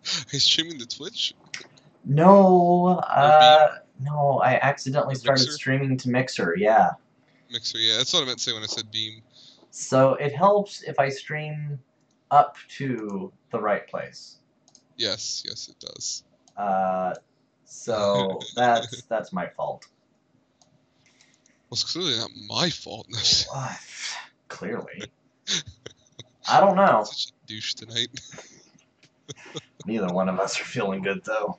Are you streaming to Twitch? No, Or Beam? no, I accidentally Or started Mixer? streaming to Mixer, yeah. Mixer, yeah. That's what I meant to say when I said Beam. So it helps if I stream up to the right place. Yes, yes, it does. Uh, so that's my fault. Well, it's clearly not my fault. Uh, Clearly. I don't know. Such a douche tonight. Neither one of us are feeling good, though.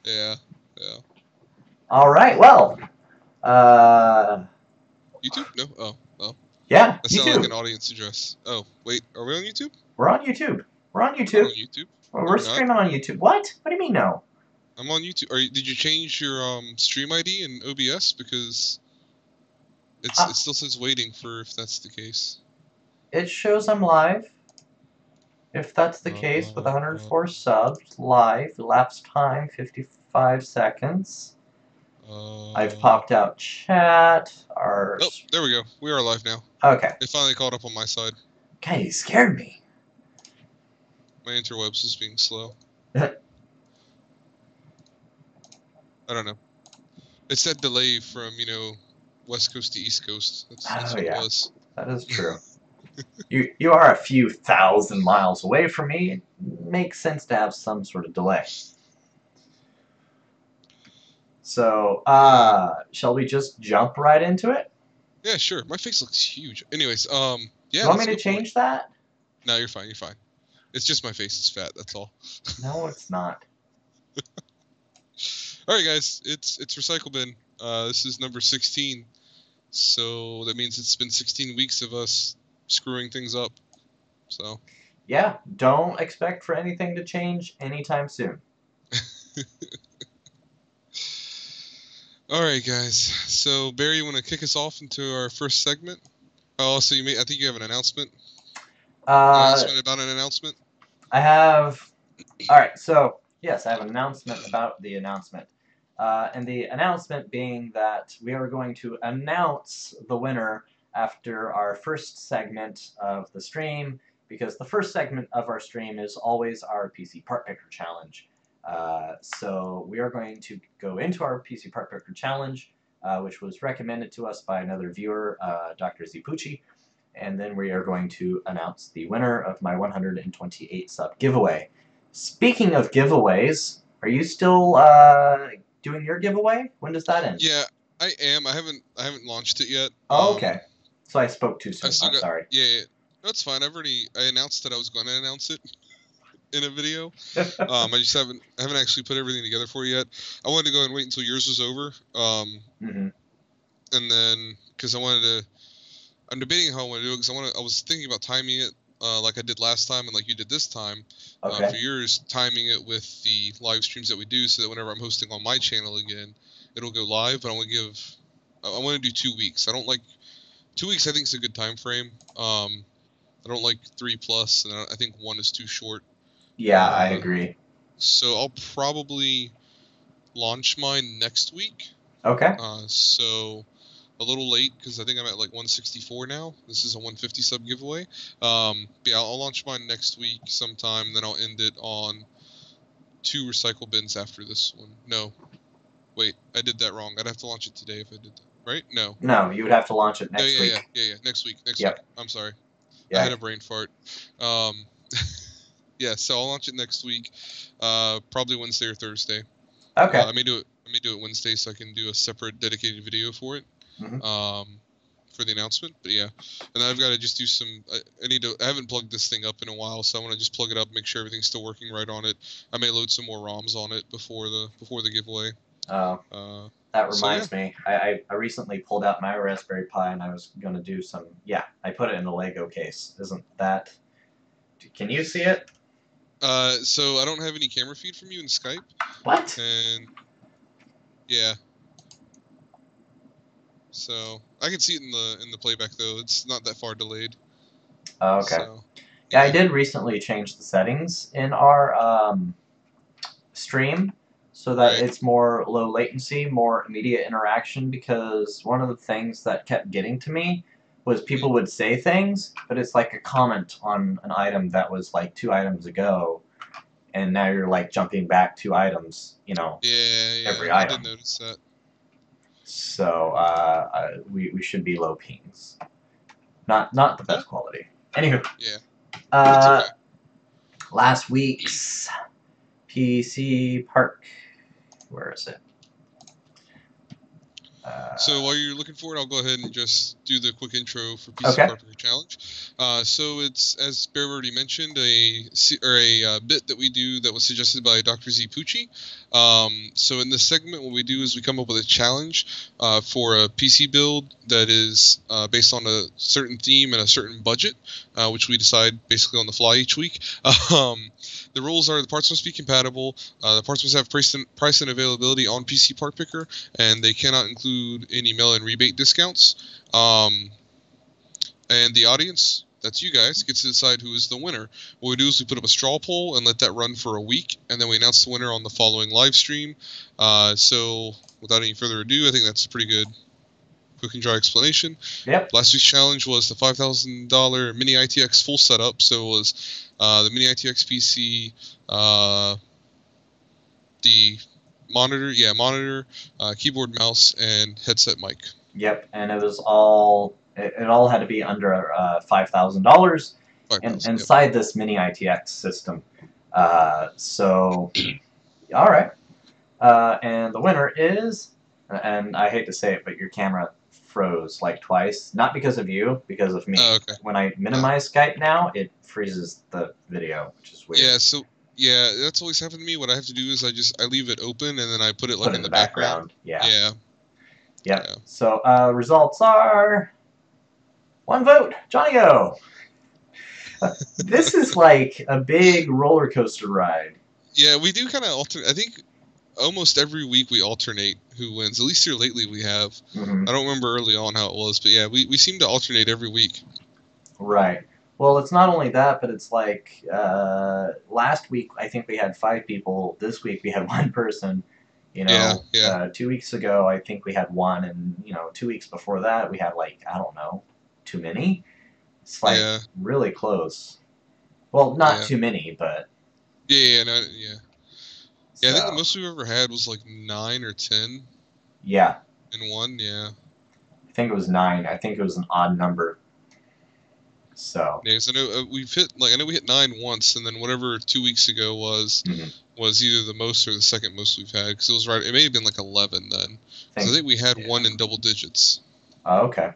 Yeah, yeah. All right, well, uh, YouTube? No? Oh, oh. yeah, That sounded like YouTube. an audience address. Oh, wait, are we on YouTube? We're on YouTube. We're on We're not YouTube. on YouTube. No, We're we're not. streaming on YouTube. What? What do you mean, no? I'm on YouTube. Did you change your stream ID in OBS? Because it still says waiting for if that's the case. It shows I'm live. If that's the case, with 104 subs, live, elapsed time 55 seconds. I've popped out chat. Oh, there we go. We are live now. Okay. It finally caught up on my side. Okay, you scared me. My interwebs is being slow. I don't know. It's that delay from, West Coast to East Coast. That's what it was. That is true. You are a few thousand miles away from me. It makes sense to have some sort of delay. So, shall we just jump right into it? Yeah, sure. My face looks huge. Anyways, yeah. You want me to change that? No, you're fine. You're fine. It's just my face is fat. That's all. No, it's not. All right, guys. It's RecycleBin. This is number 16. So that means it's been 16 weeks of us screwing things up. So. Yeah, don't expect for anything to change anytime soon. All right, guys. So Barry, you want to kick us off into our first segment? Oh, so I think you have an announcement. Announcement about an announcement. I have. All right. So yes, I have an announcement about the announcement. And the announcement being that we are going to announce the winner after our first segment of the stream, because the first segment of our stream is always our PC Part Picker Challenge. So we are going to go into our PC Part Picker Challenge, which was recommended to us by another viewer, Dr. Zipucci, and then we are going to announce the winner of my 128 sub giveaway. Speaking of giveaways, are you still doing your giveaway? When does that end? Yeah, I am. I haven't launched it yet. Oh, okay. So I spoke too soon. I'm sorry. Yeah. That's fine. I announced that I was going to announce it in a video. I just haven't actually put everything together for you yet. I wanted to go and wait until yours was over. And then because I'm debating how I want to do it because I was thinking about timing it like I did last time and like you did this time. For yours, timing it with the live streams that we do, so that whenever I'm hosting on my channel again, it'll go live. But I want to do 2 weeks. I don't like 2 weeks. I think is a good time frame. I don't like 3+, and I think 1 is too short. Yeah, I agree. So I'll probably launch mine next week. Okay. So a little late because I think I'm at like 164 now. This is a 150 sub giveaway. Yeah, I'll launch mine next week sometime. Then I'll end it on 2 recycle bins after this one. No, wait, I did that wrong. I'd have to launch it today if I did that. Right? No. No, you would have to launch it next week. Yeah. Next week. Next week. I'm sorry. Yeah. I had a brain fart. Yeah, so I'll launch it next week, probably Wednesday or Thursday. Okay. I may do it Wednesday so I can do a separate dedicated video for it, for the announcement. But yeah, and then I've got to just do some. I haven't plugged this thing up in a while, so I want to just plug it up, make sure everything's still working right on it. I may load some more ROMs on it before the giveaway. Oh. That reminds me. I recently pulled out my Raspberry Pi and I was going to do some. Yeah, I put it in the Lego case. Isn't that? Can you see it? So I don't have any camera feed from you in Skype. What? And yeah. So I can see it in the playback though. It's not that far delayed. Oh, okay. So, yeah, I did recently change the settings in our stream so that it's more low latency, more immediate interaction, because one of the things that kept getting to me was people would say things, but it's like a comment on an item that was like 2 items ago, and now you're like jumping back 2 items, every I did item. notice that. So we should be low pings. Not the best quality. Anywho. Yeah. Okay. Last week's PC Park. Where is it? So while you're looking for it, I'll go ahead and just do the quick intro for PC Park Picker Challenge. So it's, as Bear already mentioned, a bit that we do that was suggested by Dr. Z Pucci. So in this segment, what we do is we come up with a challenge for a PC build that is based on a certain theme and a certain budget, which we decide basically on the fly each week. The rules are the parts must be compatible, the parts must have price and availability on PC Part Picker, and they cannot include any mail-in rebate discounts. And the audience, that's you guys, gets to decide who is the winner. What we do is we put up a straw poll and let that run for a week, and then we announce the winner on the following live stream. So without any further ado, I think that's a pretty good quick and dry explanation. Yep. Last week's challenge was the $5,000 Mini ITX full setup. So it was the Mini ITX PC, the monitor, keyboard, mouse, and headset mic. Yep, and it was all it all had to be under $5,000 inside this Mini ITX system. So, all right, and the winner is, and I hate to say it, but your camera froze like twice, not because of you, because of me. Okay. When I minimize Skype now, it freezes the video, which is weird. Yeah, so that's always happened to me. What I have to do is I leave it open and then I put it like in the background. Yeah. Yeah. Yep. Yeah. So results are 1 vote, Johnny-O. This is like a big roller coaster ride. Yeah, we do kind of alternate. I think almost every week we alternate who wins. At least here lately we have. Mm-hmm. I don't remember early on how it was, but yeah, we seem to alternate every week. Right. Well, it's not only that, but it's like last week I think we had 5 people. This week we had 1 person. 2 weeks ago I think we had 1, and 2 weeks before that we had like, I don't know, too many. It's like really close. Well, not too many, but yeah. I think the most we've ever had was like 9 or 10. Yeah. In one, yeah. I think it was 9. I think it was an odd number. So. Yeah, because I know we hit 9 once, and then whatever 2 weeks ago was either the most or the second most we've had. Because it was right. It may have been like 11 then. I think we had 1 in double digits. Oh, okay.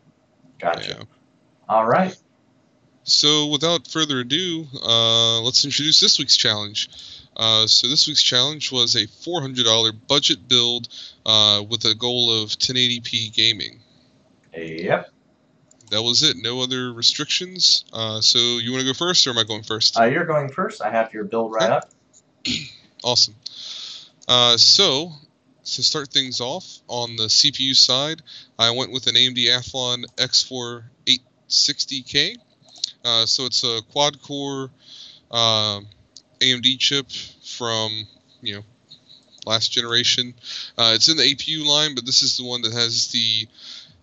Gotcha. Yeah. All right. So without further ado, let's introduce this week's challenge. So this week's challenge was a $400 budget build with a goal of 1080p gaming. Yep. That was it. No other restrictions. So you want to go first, or am I going first? You're going first. I have your build right up. Awesome. So to start things off, on the CPU side, I went with an AMD Athlon X4 860K. So it's a quad-core AMD chip from, last generation. It's in the APU line, but this is the one that has the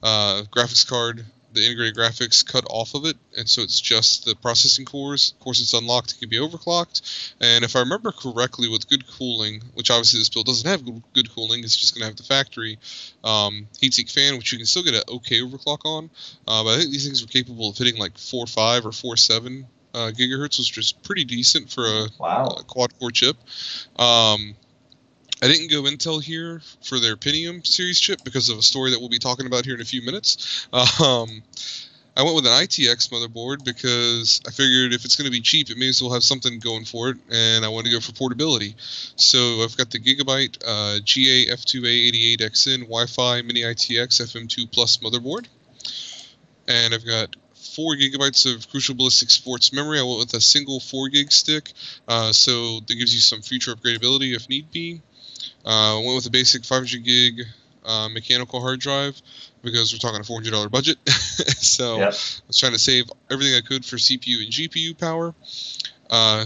graphics card, the integrated graphics cut off of it, and so it's just the processing cores. Of course, it's unlocked, it can be overclocked, and if I remember correctly, with good cooling, which obviously this build doesn't have good cooling, it's just going to have the factory heatsink fan, which you can still get an okay overclock on, but I think these things were capable of hitting like 4.5 or 4.7 gigahertz, which is pretty decent for a quad-core chip. I didn't go Intel here for their Pentium series chip because of a story that we'll be talking about here in a few minutes. I went with an ITX motherboard because I figured if it's going to be cheap, it may as well have something going for it, and I wanted to go for portability. So I've got the Gigabyte GA F2A88XN Wi-Fi Mini ITX FM2 Plus motherboard, and I've got 4 gigabytes of Crucial Ballistic Sports memory. I went with a single 4 gig stick, so that gives you some future upgradability if need be. I went with a basic 500 gig mechanical hard drive because we're talking a $400 budget. So I was trying to save everything I could for CPU and GPU power.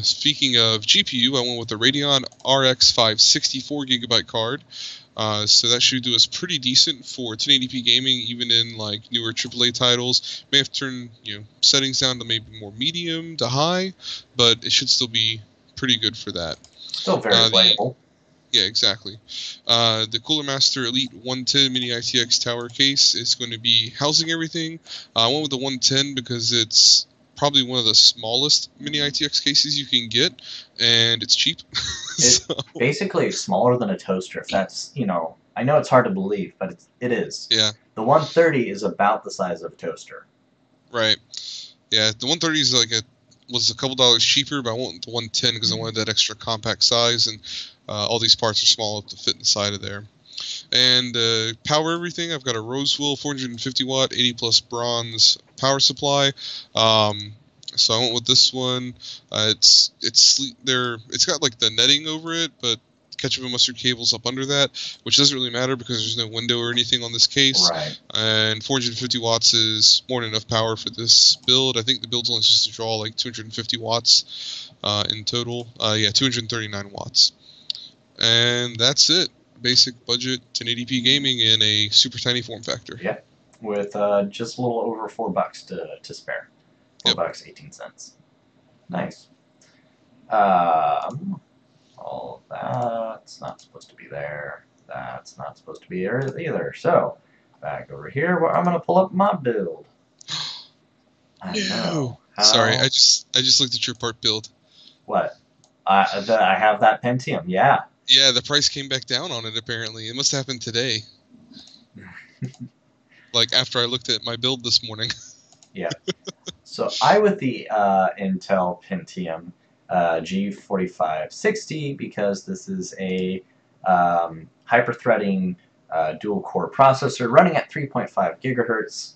Speaking of GPU, I went with the Radeon RX 564 gigabyte card. So that should do us pretty decent for 1080p gaming, even in like newer AAA titles. May have to turn settings down to maybe more medium to high, but it should still be pretty good for that. Still very playable. Yeah, exactly. The Cooler Master Elite 110 Mini ITX Tower case is going to be housing everything. I went with the 110 because it's probably one of the smallest Mini ITX cases you can get, and it's cheap. Basically, it's smaller than a toaster. If that's, I know it's hard to believe, but it is. Yeah. The 130 is about the size of a toaster. Right. Yeah, the 130 is was a couple dollars cheaper, but I went the 110 because I wanted that extra compact size, and all these parts are small enough to fit inside of there. And power everything, I've got a Rosewell 450 watt 80 plus bronze power supply. So I went with this one. It's got like the netting over it, but ketchup and mustard cables up under that, which doesn't really matter because there's no window or anything on this case. Right. And 450 watts is more than enough power for this build. I think the build's only supposed to draw like 250 watts in total. 239 watts. And that's it. Basic budget 1080p gaming in a super tiny form factor. Yeah, with just a little over $4 to spare. $4.18. Nice. All that's not supposed to be there. That's not supposed to be there either. So, back over here where I'm going to pull up my build. I know. Sorry, I just looked at your part build. What? I have that Pentium, yeah. Yeah, the price came back down on it, apparently. It must have happened today. Like, after I looked at my build this morning. Yeah. So, I with the Intel Pentium G4560, because this is a hyper-threading dual-core processor running at 3.5 gigahertz.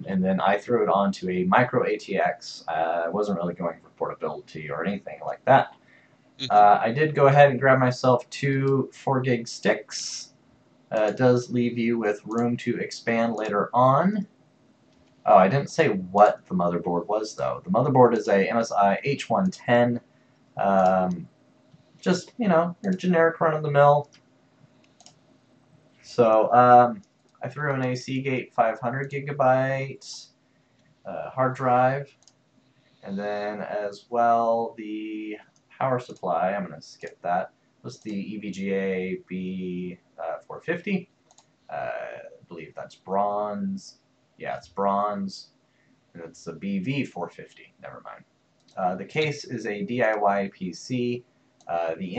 And then I threw it onto a micro ATX. I wasn't really going for portability or anything like that. I did go ahead and grab myself 2 4-gig sticks. It does leave you with room to expand later on. Oh, I didn't say what the motherboard was, though. The motherboard is a MSI H110. Just, your generic run-of-the-mill. So, I threw in a Seagate 500 gigabyte hard drive. And then, as well, the power supply, I'm going to skip that, was the EVGA B450. I believe that's bronze. Yeah, it's bronze. And it's a BV450. Never mind. The case is a DIY PC. The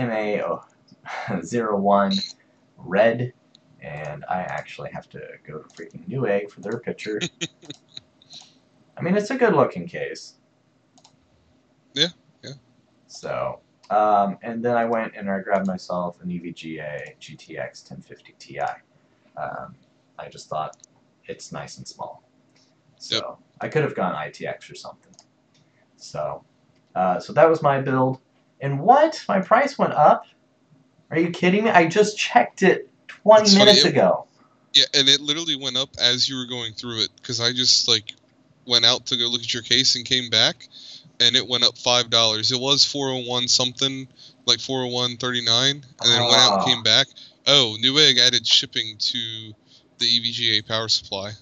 MA01 red. And I actually have to go to freaking Newegg for their picture. I mean, it's a good-looking case. Yeah. So, and then I went and I grabbed myself an EVGA GTX 1050 Ti. I just thought it's nice and small. So, I could have gone ITX or something. So, so that was my build. And what? My price went up? Are you kidding me? I just checked it 20 minutes ago. Yeah, and it literally went up as you were going through it, because I just, went out to go look at your case and came back, and it went up $5. It was 401 something, like 401.39, and then went out and came back. Oh, Newegg added shipping to the EVGA power supply.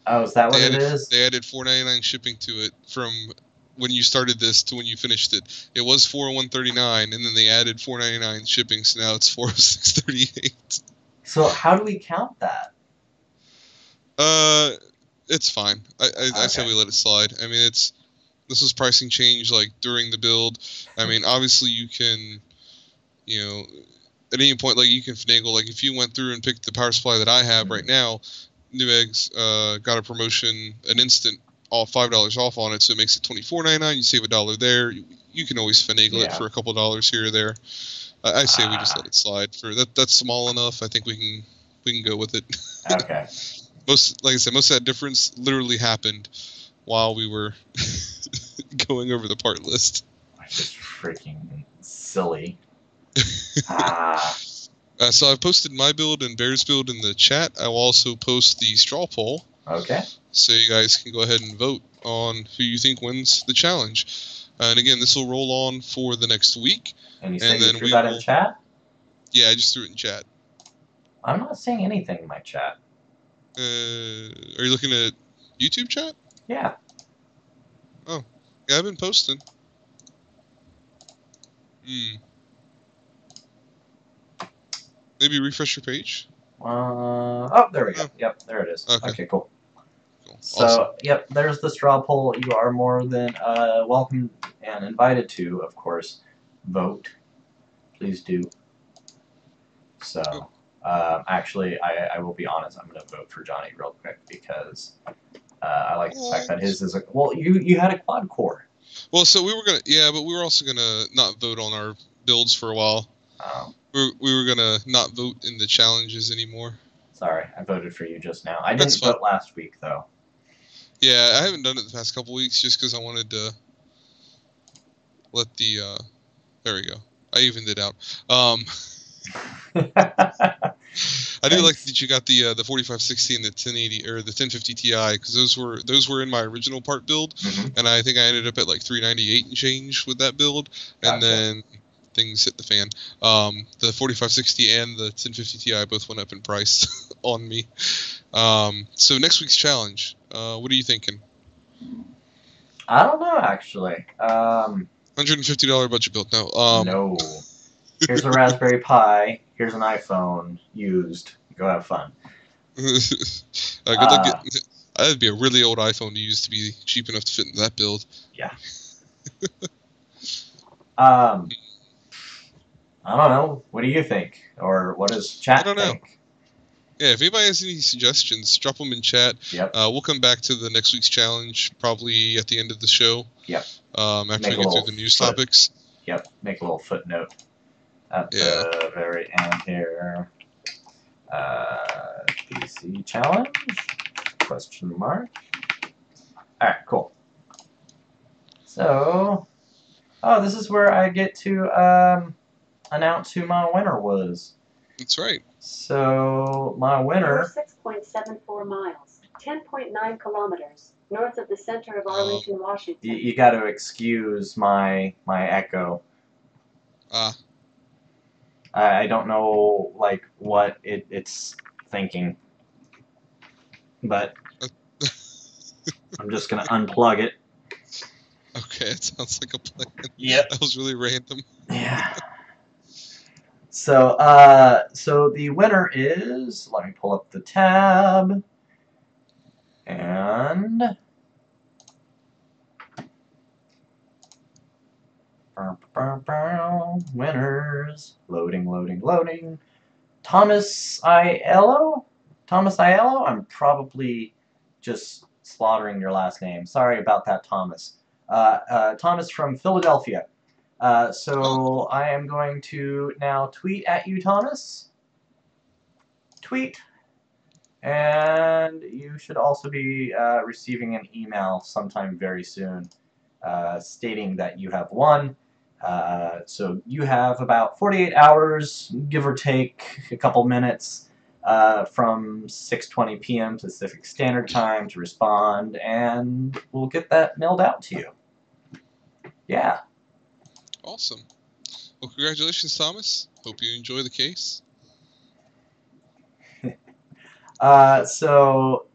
Oh, is that what it is? They added $4.99 shipping to it from when you started this to when you finished it. It was 401.39, and then they added $4.99 shipping, so now it's 406.38. So how do we count that? It's fine. I say we let it slide. I mean, this was pricing change during the build. I mean, obviously you can, at any point you can finagle. If you went through and picked the power supply that I have right now, Newegg's got a promotion, an instant off $5 off on it, so it makes it $24.99. You save $1 there. You can always finagle it for a couple dollars here or there. I say we just let it slide. For that's small enough. I think we can go with it. Okay. Like I said, most of that difference literally happened while we were going over the part list. That's just freaking silly. So I've posted my build and Bear's build in the chat. I will also post the straw poll. Okay. So you guys can go ahead and vote on who you think wins the challenge. And again, this will roll on for the next week. And you said you threw that in chat? Yeah, I just threw it in chat. I'm not seeing anything in my chat. Are you looking at YouTube chat? Yeah. Oh, yeah, I've been posting. Hmm. Maybe refresh your page. Oh, there we go. Yep, there it is. Okay, cool. So, awesome. yep, there's the straw poll. You are more than welcome and invited to, of course, vote. Please do. So, actually, I will be honest. I'm going to vote for Johnny real quick because I like the fact that his is a... Well, you had a quad core. Well, so we were going to... Yeah, but we were also going to not vote on our builds for a while. Oh. We were going to not vote in the challenges anymore. Sorry, I voted for you just now. I didn't vote last week, though. Yeah, I haven't done it the past couple weeks just because I wanted to let the... there we go. I evened it out. I do like that you got the 4560 and the 1080 or the 1050 Ti because those were in my original part build, and I think I ended up at like 398 and change with that build, and then things hit the fan. The 4560 and the 1050 Ti both went up in price on me. So next week's challenge, what are you thinking? I don't know actually. $150 budget build. No. Here's a Raspberry Pi. Here's an iPhone used. Go have fun. Good luck. That'd be a really old iPhone to use to be cheap enough to fit in that build. Yeah. I don't know. What do you think? Or what does chat think? Yeah, if anybody has any suggestions, drop them in chat. Yep. We'll come back to the next week's challenge probably at the end of the show. Yep. After we get through the news topics. Yep. Make a little footnote at the very end here. PC challenge? Question mark. Alright, cool. So, this is where I get to announce who my winner was. That's right. So, my winner... 6.74 miles, 10.9 kilometers, north of the center of Arlington, Washington. You got to excuse my echo. I don't know, like, what it's thinking. But I'm just going to unplug it. Okay, it sounds like a plan. Yep. That was really random. Yeah. So, so the winner is, let me pull up the tab, and winners, loading. Thomas Aiello? I'm probably just slaughtering your last name. Sorry about that, Thomas. Thomas from Philadelphia. So I am going to now tweet at you, Thomas. Tweet. And you should also be receiving an email sometime very soon stating that you have won. So you have about 48 hours, give or take a couple minutes, from 6:20 p.m. Pacific Standard Time to respond, and we'll get that mailed out to you. Yeah. Awesome. Well, congratulations, Thomas. Hope you enjoy the case. So,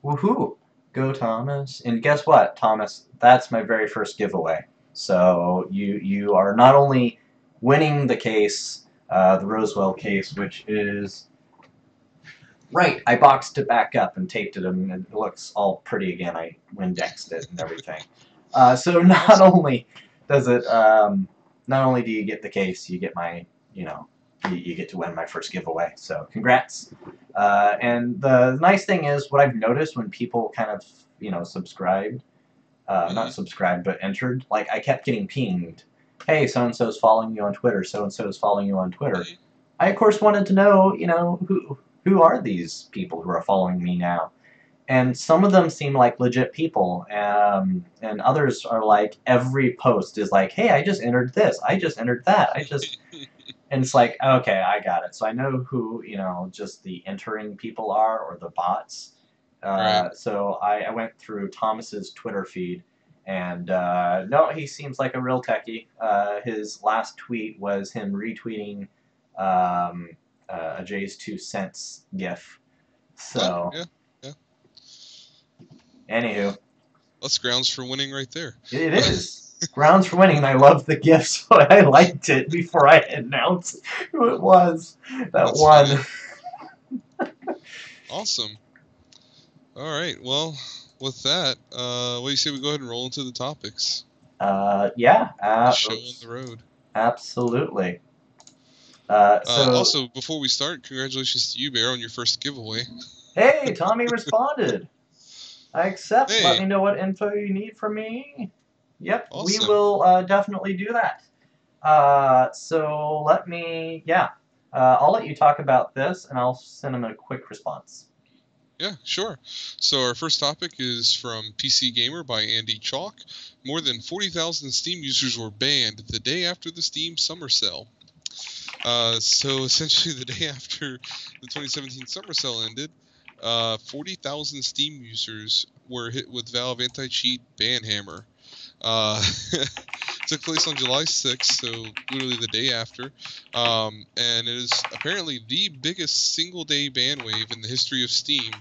woohoo. Go, Thomas. And guess what, Thomas? That's my very first giveaway. So, you are not only winning the case, the Roswell case, which is... Right, I boxed it back up and taped it, and it looks all pretty again. I indexed it and everything. So not only does it, not only do you get the case, you get my, you get to win my first giveaway. So congrats. And the nice thing is, what I've noticed when people kind of, subscribed, not subscribed, but entered, like I kept getting pinged. Hey, so-and-so's following you on Twitter. So-and-so's following you on Twitter. I, of course, wanted to know, who are these people who are following me now? And some of them seem like legit people, and others are like, every post is like, hey, I just entered this, I just entered that, and it's like, okay, I got it. So I know who, just the entering people are, or the bots. Right. So I went through Thomas's Twitter feed, and no, he seems like a real techie. His last tweet was him retweeting a Jay's 2 cents gif. So, yeah. Anywho. That's grounds for winning right there. It is. Grounds for winning, and I loved the gift, so I liked it before I announced who it was that won. Awesome. All right. Well, with that, what do you say we go ahead and roll into the topics? Yeah. Show on the road. Absolutely. Also, before we start, congratulations to you, Bear, on your first giveaway. Hey, Tommy responded. I accept. Hey. Let me know what info you need from me. Yep, Awesome. we will definitely do that. So let me, I'll let you talk about this, and I'll send him a quick response. Yeah, sure. So our first topic is from PC Gamer by Andy Chalk. More than 40,000 Steam users were banned the day after the Steam summer sale. So essentially the day after the 2017 summer sale ended, 40,000 Steam users were hit with Valve anti-cheat ban hammer. Took place on July 6th, so literally the day after, and it is apparently the biggest single-day ban wave in the history of Steam.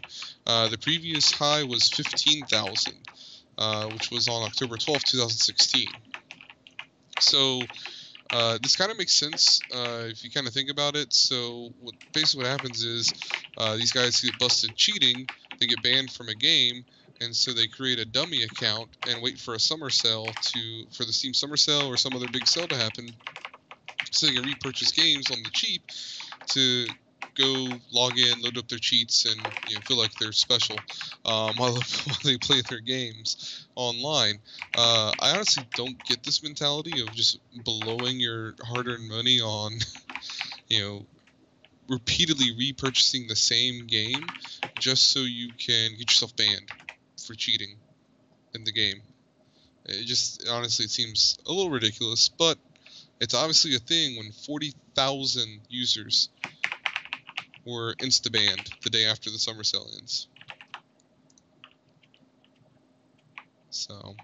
The previous high was 15,000, which was on October 12th, 2016. So this kind of makes sense if you kind of think about it. So basically what happens is these guys get busted cheating, they get banned from a game, and so they create a dummy account and wait for a summer sale for the Steam summer sale or some other big sale to happen, so they can repurchase games on the cheap to go log in, load up their cheats, and feel like they're special while they play their games online. I honestly don't get this mentality of just blowing your hard-earned money on repeatedly repurchasing the same game just so you can get yourself banned for cheating in the game. Honestly, it seems a little ridiculous, but it's obviously a thing when 40,000 users were insta-banned the day after the summer sale ends. So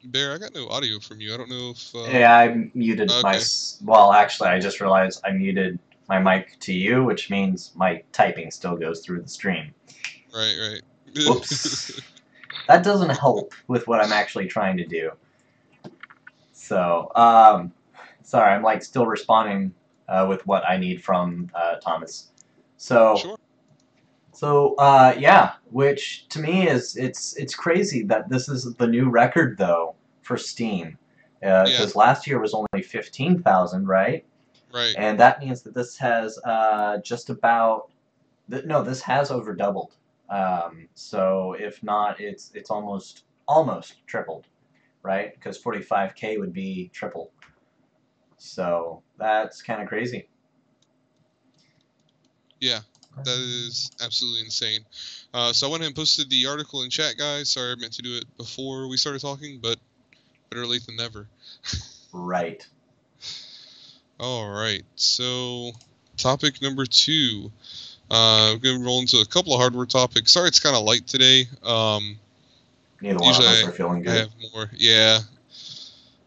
Bear, I got no audio from you. I don't know if... Yeah, I muted my... Well, actually, I just realized I muted my mic to you, which means my typing still goes through the stream. Right. Whoops. That doesn't help with what I'm actually trying to do. So, sorry, I'm still responding with what I need from Thomas. So... Sure. So, yeah, which to me it's crazy that this is the new record, though, for Steam. Because last year was only 15,000, right? Right. And that means that this has just about... No, this has over doubled. So if not, it's almost tripled, right? Because 45K would be triple. So that's kind of crazy. Yeah. That is absolutely insane. So I went ahead and posted the article in chat, guys. Sorry, I meant to do it before we started talking, but better late than never. Right. All right. So topic number 2. We're going to roll into a couple of hardware topics. Sorry, it's kind of light today. Neither one of us are feeling good. I have more. Yeah.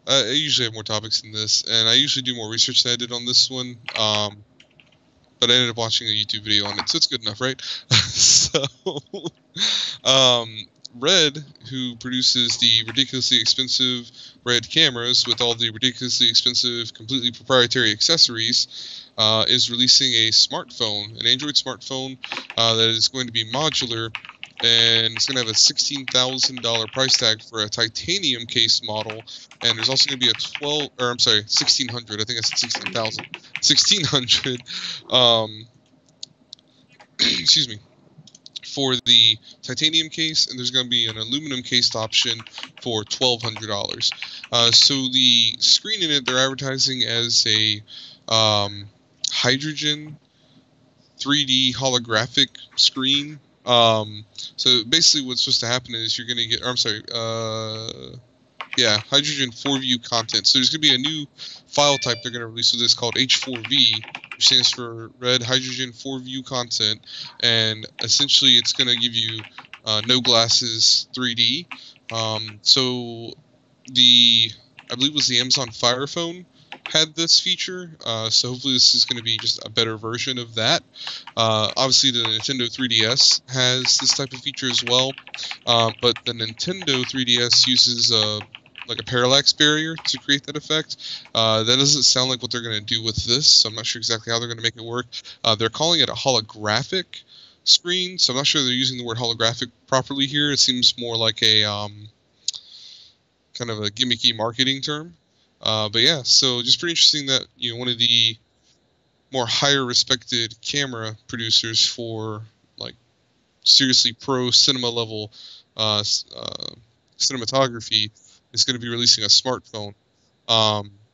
I usually have more topics than this, and I usually do more research than I did on this one. But I ended up watching a YouTube video on it, so it's good enough, right? So, Red, who produces the ridiculously expensive Red cameras with all the ridiculously expensive, completely proprietary accessories, is releasing a smartphone, an Android smartphone that is going to be modular, and it's going to have a $16,000 price tag for a titanium case model, and there's also going to be a $1,600. I think I said 16,000. 1,600. Excuse me. For the titanium case, and there's going to be an aluminum cased option for $1,200. So the screen in it, they're advertising as a hydrogen 3D holographic screen. So basically what's supposed to happen is you're going to get, hydrogen 4-view content. So there's going to be a new file type they're going to release with this called H4V, which stands for Red Hydrogen 4-view content, and essentially it's going to give you no glasses 3D. So I believe it was the Amazon Fire Phone had this feature, so hopefully this is going to be just a better version of that. Obviously, the Nintendo 3DS has this type of feature as well, but the Nintendo 3DS uses like a parallax barrier to create that effect. That doesn't sound like what they're going to do with this, so I'm not sure exactly how they're going to make it work. They're calling it a holographic screen, so I'm not sure they're using the word holographic properly here. It seems more like a kind of a gimmicky marketing term. But yeah, so just pretty interesting that one of the more higher respected camera producers for like seriously pro cinema level cinematography is going to be releasing a smartphone.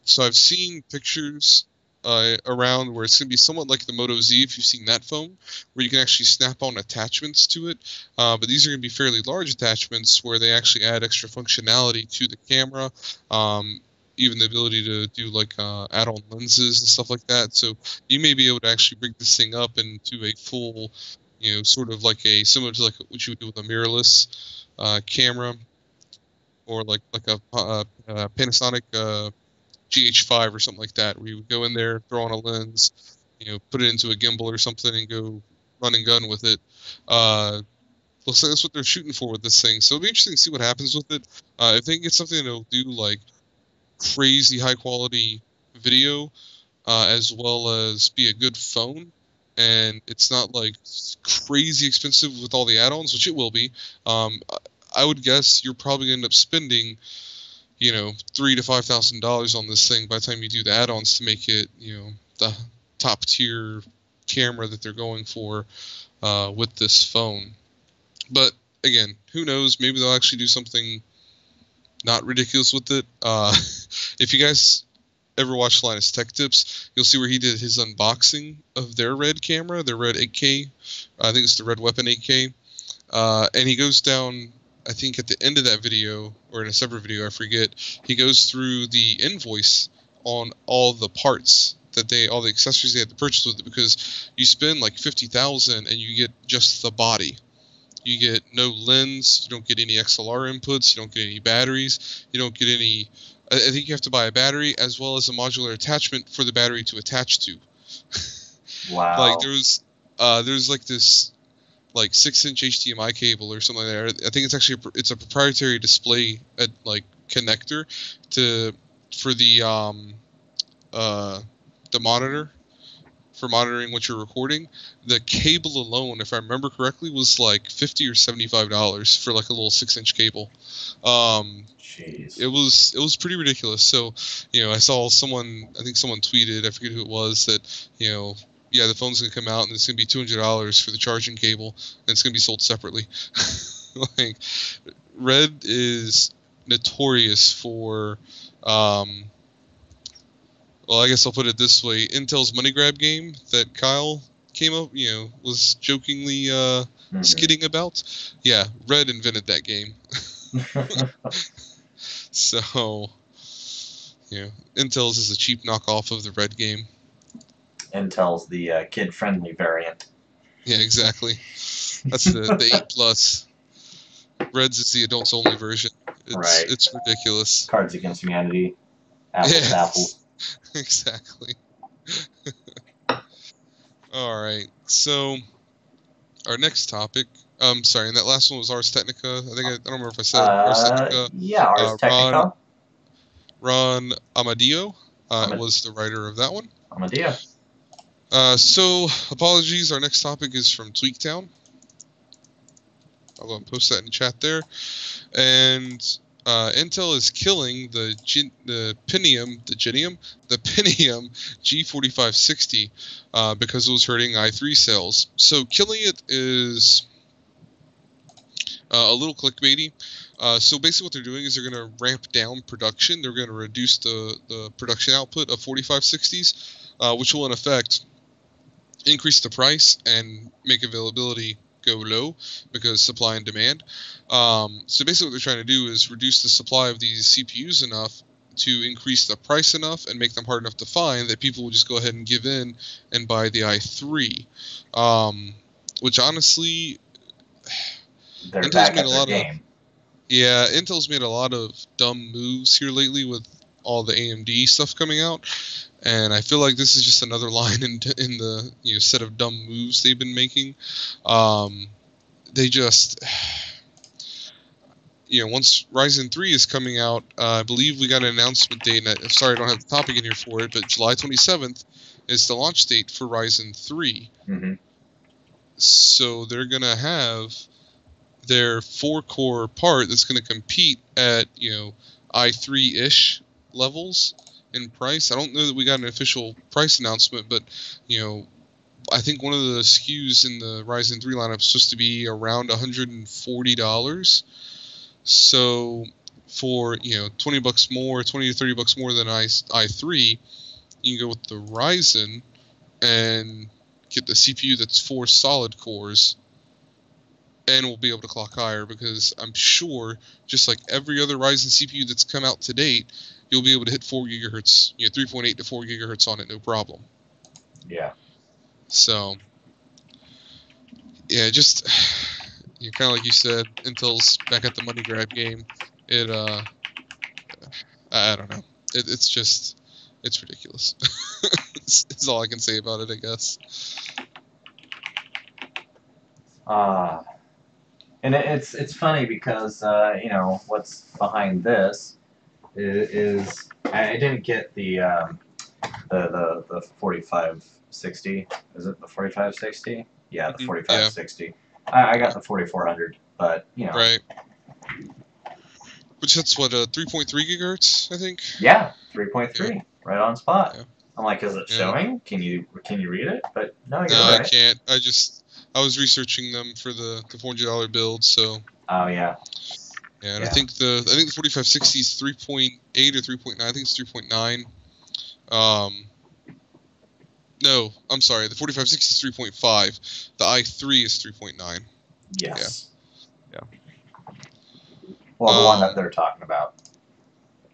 So I've seen pictures around where it's going to be somewhat like the Moto Z, if you've seen that phone, where you can actually snap on attachments to it. But these are going to be fairly large attachments where they actually add extra functionality to the camera, even the ability to do like add-on lenses and stuff like that. So you may be able to actually bring this thing up into a full, sort of like similar to like what you would do with a mirrorless camera, or like a Panasonic GH5 or something like that, where you would go in there, throw on a lens, put it into a gimbal or something, and go run and gun with it. Well, so that's what they're shooting for with this thing. So it'll be interesting to see what happens with it. If they can get something that'll do like crazy high quality video, as well as be a good phone, and it's not like crazy expensive with all the add-ons, which it will be. I would guess you're probably going to end up spending, $3,000 to $5,000 on this thing by the time you do the add-ons to make it, the top tier camera that they're going for with this phone. But again, who knows? Maybe they'll actually do something not ridiculous with it. If you guys ever watch Linus Tech Tips, you'll see where he did his unboxing of their Red camera, their Red 8K. I think it's the Red Weapon 8K. And he goes down, I think at the end of that video, or in a separate video, I forget, he goes through the invoice on all the parts that all the accessories they had to purchase with it, because you spend like $50,000 and you get just the body. You get no lens, you don't get any XLR inputs, you don't get any batteries, you don't get any... I think you have to buy a battery as well as a modular attachment for the battery to attach to. Wow. Like there's like this like 6-inch HDMI cable or something like that. I think it's actually it's a proprietary display like connector for the monitor, for monitoring what you're recording. The cable alone, if I remember correctly, was like $50 or $75 for like a little 6-inch cable. Jeez. It was pretty ridiculous. So, I saw someone tweeted, I forget who it was, that, yeah, the phone's going to come out and it's going to be $200 for the charging cable, and it's going to be sold separately. Like, Red is notorious for, well, I guess I'll put it this way, Intel's money grab game that Kyle came up, was jokingly skidding about. Yeah, Red invented that game. So, Intel's is a cheap knockoff of the Red game. Intel's the kid-friendly variant. Yeah, exactly. That's the 8+. Red's is the adults-only version. It's ridiculous. Cards Against Humanity. Apples to apples. Exactly. All right. So, our next topic. Sorry, and that last one was Ars Technica. I don't remember if I said Ars Technica. Yeah, Ars Technica. Ron Amadio was the writer of that one. Amadio. So, apologies. Our next topic is from Tweaktown. I'll go and post that in the chat there. And Intel is killing the Pentium G4560 because it was hurting i3 sales. So killing it is a little clickbaity. So basically what they're doing is they're going to ramp down production. They're going to reduce the production output of 4560s, which will in effect increase the price and make availability go low because supply and demand. So basically what they're trying to do is reduce the supply of these CPUs enough to increase the price enough and make them hard enough to find that people will just go ahead and give in and buy the i3. Which honestly, Intel's made a lot of Yeah, Intel's made a lot of dumb moves here lately with all the AMD stuff coming out, and I feel like this is just another line in the set of dumb moves they've been making. They just once Ryzen 3 is coming out, I believe we got an announcement date. And I'm sorry I don't have the topic in here for it, but July 27th is the launch date for Ryzen 3. Mm-hmm. So they're gonna have their 4-core part that's going to compete at i3-ish levels in price. I don't know that we got an official price announcement, but I think one of the SKUs in the Ryzen 3 lineup is supposed to be around $140. So for $20 more, 20 to $30 more than i3, you can go with the Ryzen and get the CPU that's 4 solid cores, and we'll be able to clock higher, because I'm sure, just like every other Ryzen CPU that's come out to date, you'll be able to hit 4 gigahertz, 3.8 to 4 gigahertz on it, no problem. Yeah. So, yeah, just kind of like you said, Intel's back at the money grab game. It, I don't know. It's ridiculous. It's all I can say about it, I guess. And it's funny because what's behind this is I didn't get the 4560. Is it the 4560? Yeah, the 4560. Yeah. I got the 4400, but right. Which that's what 3.3 gigahertz, I think. Yeah, 3.3, yeah. Right on spot. Yeah. I'm like, is it showing? Can you read it? But no, you're right. I can't. I was researching them for the $400 build, so. Oh yeah. Yeah, and I think the 4560 is 3.8 or 3.9. I think it's 3.9. No, I'm sorry. The 4560 is 3.5. The i3 is 3.9. Yes. Yeah. Well, the one that they're talking about.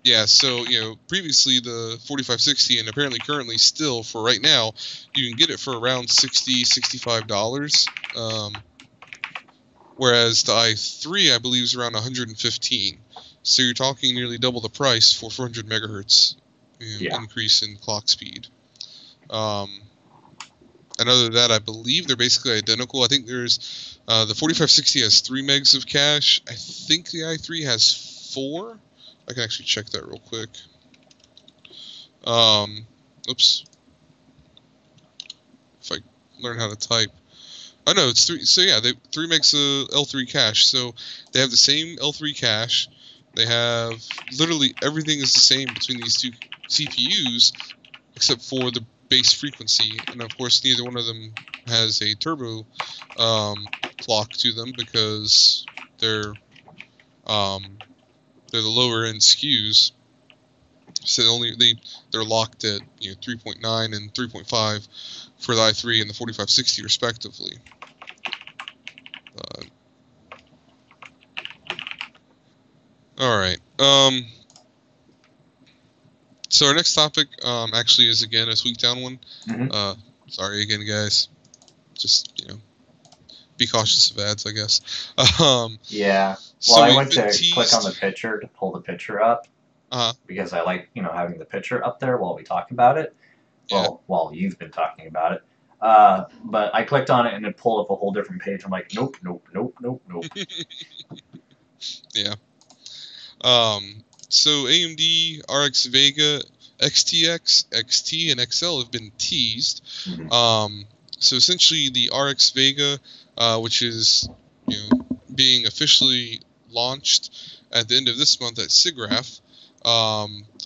Yeah, so, previously the 4560, and apparently currently still, for right now, you can get it for around $60, $65. Whereas the i3, I believe, is around 115. So you're talking nearly double the price for 400 megahertz increase in clock speed. And other than that, I believe they're basically identical. I think there's the 4560 has 3 megs of cache. I think the i3 has 4. I can actually check that real quick. Oops. If I learn how to type. Oh no, it's 3. So yeah, 3 megs of L3 cache. So they have the same L3 cache. They have literally everything is the same between these two CPUs, except for the base frequency. And of course, neither one of them has a turbo clock to them, because they're the lower end SKUs. So they're locked at 3.9 and 3.5 for the i3 and the 4560 respectively. All right. So our next topic actually is again a tweak down one. Mm-hmm. Sorry again, guys. Just be cautious of ads, I guess. Yeah. Well, I went to click on the picture to pull the picture up. Because I like having the picture up there while we talk about it. Well, while you've been talking about it. But I clicked on it and it pulled up a whole different page. I'm like, nope. Yeah. So AMD RX Vega XTX, XT, and XL have been teased. Mm-hmm. So essentially, the RX Vega, which is being officially launched at the end of this month at SIGGRAPH,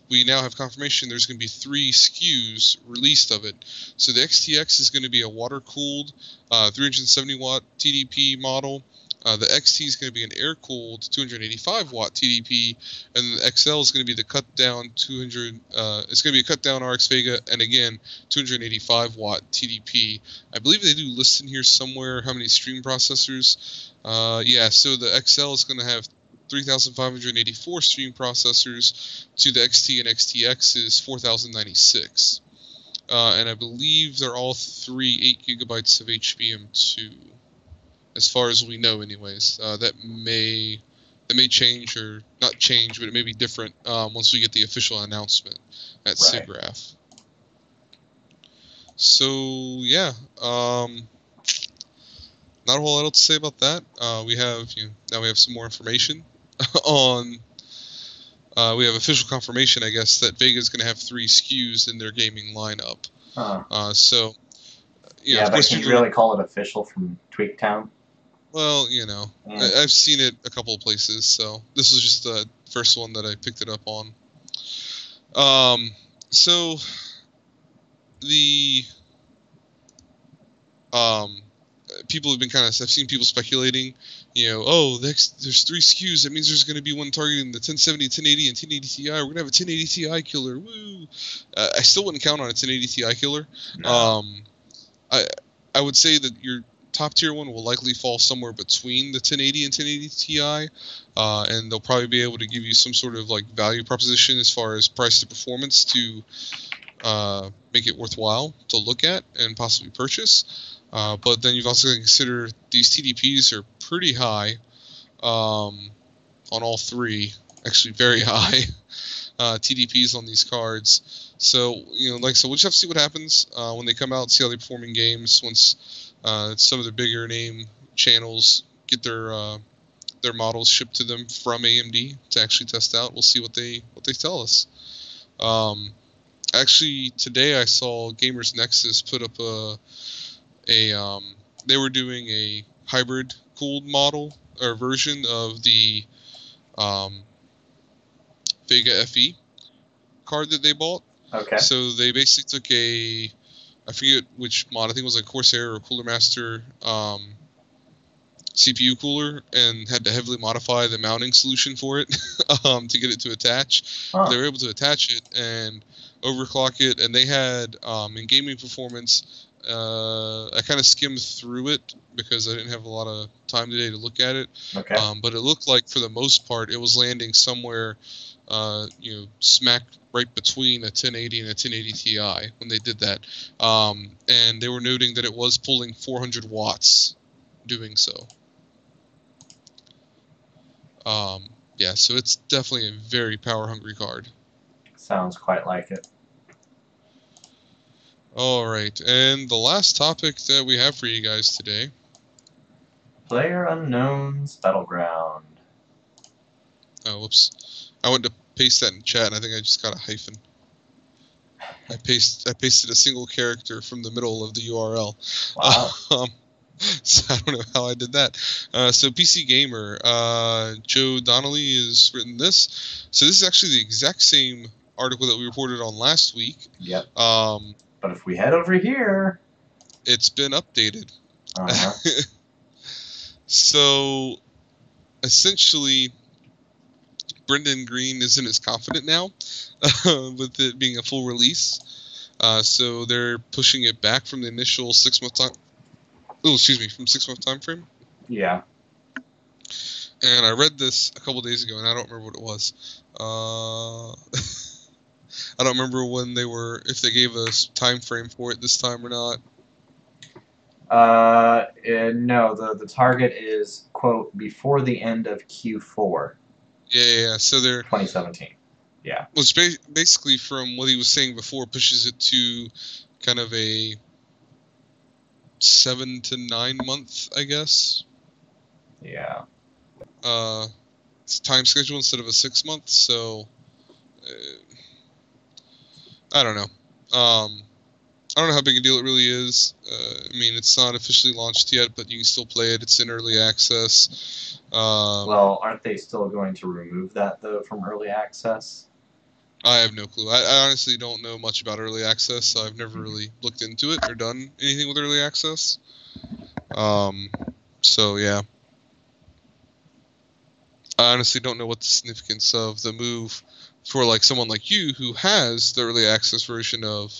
we now have confirmation there's going to be 3 SKUs released of it. So the XTX is going to be a water-cooled 370-watt TDP model. The XT is going to be an air-cooled 285-watt TDP, and the XL is going to be the cut-down 200. It's going to be a cut-down RX Vega, and again 285-watt TDP. I believe they do list in here somewhere how many stream processors. Yeah, so the XL is going to have 3,584 stream processors to the XT, and XTX's 4,096. And I believe they're all 8 gigabytes of HBM2. As far as we know, anyways. That may it may change, or not change, but it may be different once we get the official announcement at SIGGRAPH. So yeah, not a whole lot else to say about that. We have now we have some more information on. We have official confirmation, I guess, that Vega's going to have 3 SKUs in their gaming lineup. So, yeah, of but course, can you really call it official from Tweaktown? Well, I've seen it a couple of places, so this was just the first one that I picked it up on. So the people have been I've seen people speculating, there's 3 SKUs. That means there's going to be one targeting the 1070, 1080, and 1080 Ti. We're going to have a 1080 Ti killer. Woo! I still wouldn't count on a 1080 Ti killer. No. I would say that your top tier one will likely fall somewhere between the 1080 and 1080 Ti, and they'll probably be able to give you some sort of value proposition as far as price to performance to make it worthwhile to look at and possibly purchase. But then you've also got to consider these TDPs are pretty high on all 3, actually very high TDPs on these cards. So, we'll just have to see what happens when they come out, see how they perform in games. Once some of the bigger name channels get their models shipped to them from AMD to actually test out, we'll see what they tell us. Actually, today I saw Gamers Nexus put up they were doing a hybrid cooled model or version of the Vega FE card that they bought. Okay. So they basically took I forget which mod, I think it was Corsair or Cooler Master CPU cooler, and had to heavily modify the mounting solution for it to get it to attach. They were able to attach it and overclock it, and they had in gaming performance. I kind of skimmed through it because I didn't have a lot of time today to look at it. Okay. But it looked like for the most part it was landing somewhere, smack right between a 1080 and a 1080 Ti when they did that. And they were noting that it was pulling 400 watts doing so. Yeah, so it's definitely a very power-hungry card. Sounds quite like it. Alright, and the last topic that we have for you guys today. PlayerUnknown's Battleground. Oh, whoops. I went to paste that in chat, and I think I just got a hyphen. I pasted a single character from the middle of the URL. Wow. So I don't know how I did that. So PC Gamer, Joe Donnelly has written this. So this is actually the exact same article that we reported on last week. Yep. But if we head over here, it's been updated. So essentially, Brendan Green isn't as confident now with it being a full release. So they're pushing it back from the initial 6-month time. Oh, excuse me, from 6-month time frame. Yeah. And I read this a couple days ago, and I don't remember what it was. I don't remember if they gave us time frame for it this time or not. No, the target is, quote, before the end of Q4. Yeah. So they're 2017. Yeah. Which basically, from what he was saying before, pushes it to kind of a 7 to 9 month, I guess. Yeah. Time schedule instead of a 6 month. So I don't know. I don't know how big a deal it really is. I mean, it's not officially launched yet, but you can still play it. It's in early access. Well, aren't they still going to remove that, though, from early access? I have no clue. I honestly don't know much about early access, so I've never really looked into it or done anything with early access. So, yeah. I honestly don't know what the significance of the move for someone like you who has the early access version of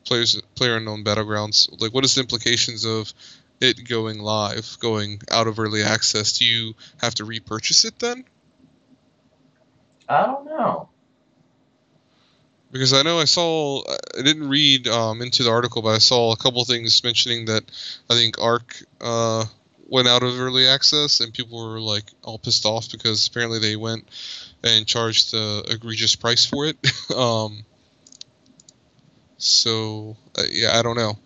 PlayerUnknown Battlegrounds. What is the implications of it going live, going out of early access? Do you have to repurchase it then? I don't know. Because I know I didn't read into the article, but I saw a couple things mentioning that I think Arc went out of early access, and people were like all pissed off because apparently they went and charged the egregious price for it. So yeah, I don't know.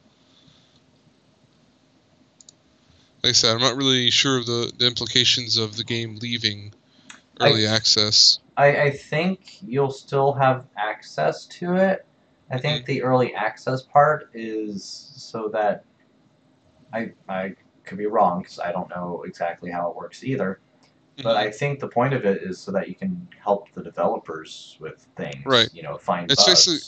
Like I said, I'm not really sure of the implications of the game leaving early access. I think you'll still have access to it. I think the early access part is so that I could be wrong because I don't know exactly how it works either. But I think the point of it is so that you can help the developers with things, right? Find it's bugs. Basically,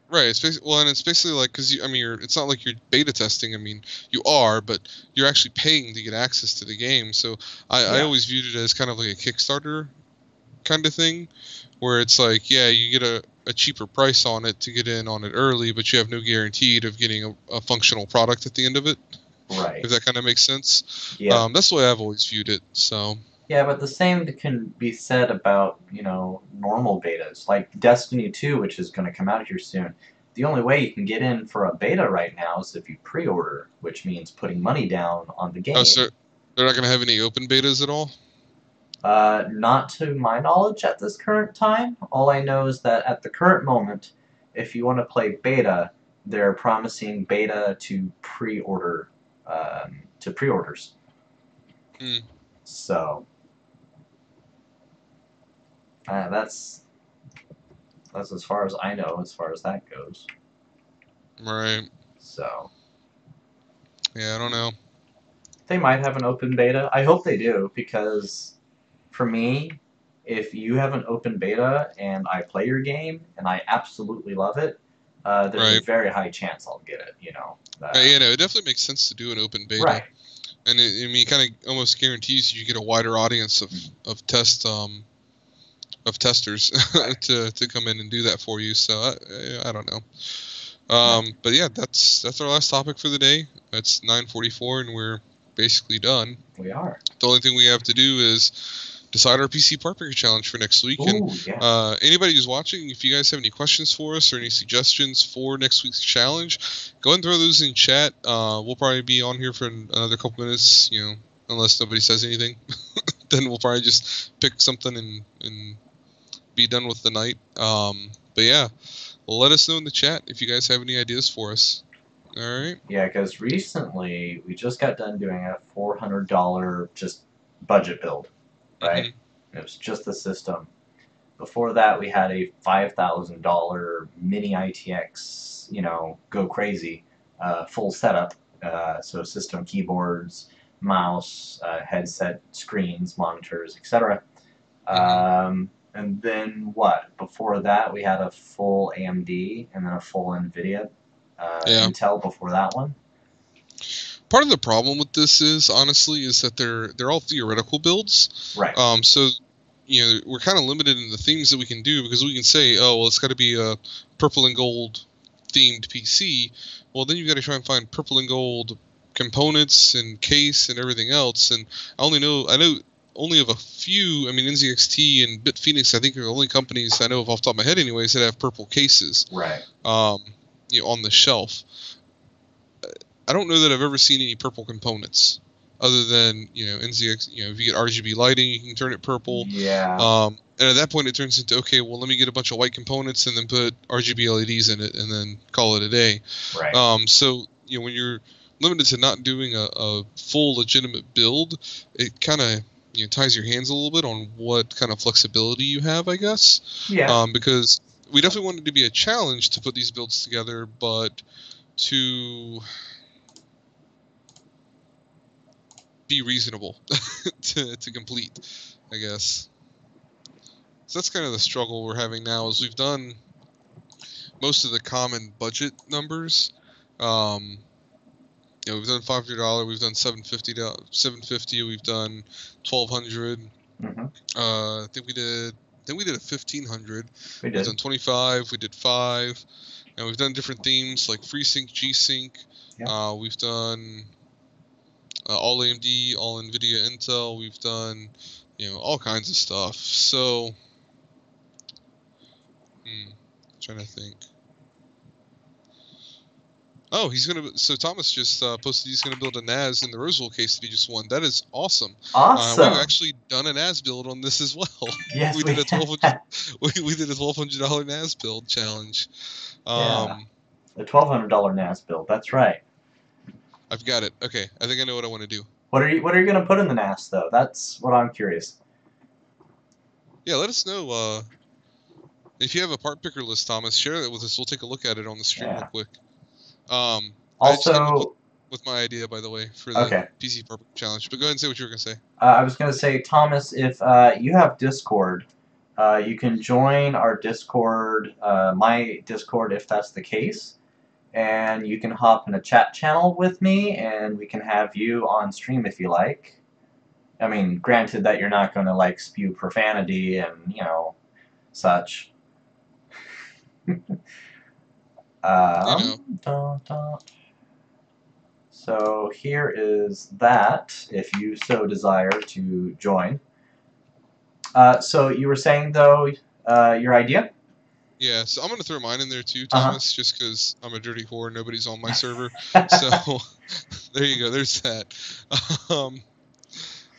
right. It's basically and it's basically like because it's not like you're beta testing. I mean, you are, but you're actually paying to get access to the game. So I always viewed it as kind of like a Kickstarter kind of thing, where it's like, yeah, you get a cheaper price on it to get in on it early, but you have no guarantee of getting a functional product at the end of it. Right. If that kind of makes sense. Yeah. That's the way I've always viewed it. So. Yeah, but the same can be said about, normal betas. Like Destiny 2, which is going to come out here soon. The only way you can get in for a beta right now is if you pre-order, which means putting money down on the game. Oh, so they're not going to have any open betas at all? Not to my knowledge at this current time. All I know is that at the current moment, if you want to play beta, they're promising beta to pre-order, to pre-orders. So that's as far as I know, as far as that goes. Right. So. Yeah, I don't know. They might have an open beta. I hope they do, because for me, if you have an open beta and I play your game and I absolutely love it, there's a very high chance I'll get it, it definitely makes sense to do an open beta. Right. And it kind of almost guarantees you get a wider audience of testers to come in and do that for you. So I don't know. But yeah, that's our last topic for the day. It's 9:44 and we're basically done. We are. The only thing we have to do is decide our PC Part Picker Challenge for next week. Ooh, and yeah. Anybody who's watching, if you guys have any questions for us or any suggestions for next week's challenge, go ahead and throw those in chat. We'll probably be on here for another couple minutes, unless nobody says anything. Then we'll probably just pick something and be done with the night. But yeah, let us know in the chat if you guys have any ideas for us. All right. Yeah, because recently we just got done doing a $400 just budget build, right? It was just the system. Before that, we had a $5,000 mini ITX, go crazy, full setup. So system, keyboards, mouse, headset, screens, monitors, etc. And then what? Before that, we had a full AMD and then a full NVIDIA. Intel before that one. Part of the problem with this is, honestly, is that they're all theoretical builds. Right. So, we're kind of limited in the things that we can do, because we can say, oh, well, it's got to be a purple and gold themed PC. Well, then you've got to try and find purple and gold components and case and everything else. And I know only of a few. I mean, NZXT and BitPhoenix, I think, are the only companies I know of off the top of my head, anyways, that have purple cases. Right. On the shelf. I don't know that I've ever seen any purple components, other than NZX. If you get RGB lighting, you can turn it purple. Yeah. And at that point, it turns into, okay, well, let me get a bunch of white components and then put RGB LEDs in it, and then call it a day. Right. So when you're limited to not doing a full legitimate build, it kind of ties your hands a little bit on what kind of flexibility you have, I guess. Yeah. Because we definitely wanted to be a challenge to put these builds together, but to be reasonable to complete, I guess. So that's kind of the struggle we're having now, is we've done most of the common budget numbers. We've done $500, we've done $750, we've done $1,200. I think we did a $1,500. We did. We've done 25. We did 5, and we've done different themes like FreeSync, G-Sync. Yeah. We've done all AMD, all NVIDIA, Intel. We've done all kinds of stuff. So, trying to think. Oh, he's gonna. So Thomas just posted he's gonna build a NAS in the Roswell case that he just won. That is awesome. Awesome. We've actually done a NAS build on this as well. Yes, we did a we did a $1,200 NAS build challenge. Yeah, the $1,200 NAS build. That's right. I've got it. Okay, I think I know what I want to do. What are you gonna put in the NAS though? That's what I'm curious. Yeah, let us know. If you have a part picker list, Thomas, share that with us. We'll take a look at it on the stream real quick. I just came up with my idea, by the way, for the PC part picker challenge. But go ahead and say what you were gonna say. I was gonna say, Thomas, if you have Discord, you can join our Discord, my Discord, if that's the case, and you can hop in a chat channel with me, and we can have you on stream if you like. I mean, granted that you're not gonna like spew profanity and such. So here is that, if you so desire to join. So you were saying, though, your idea? Yeah, so I'm going to throw mine in there too, Thomas, just because I'm a dirty whore and nobody's on my server. So there you go, there's that.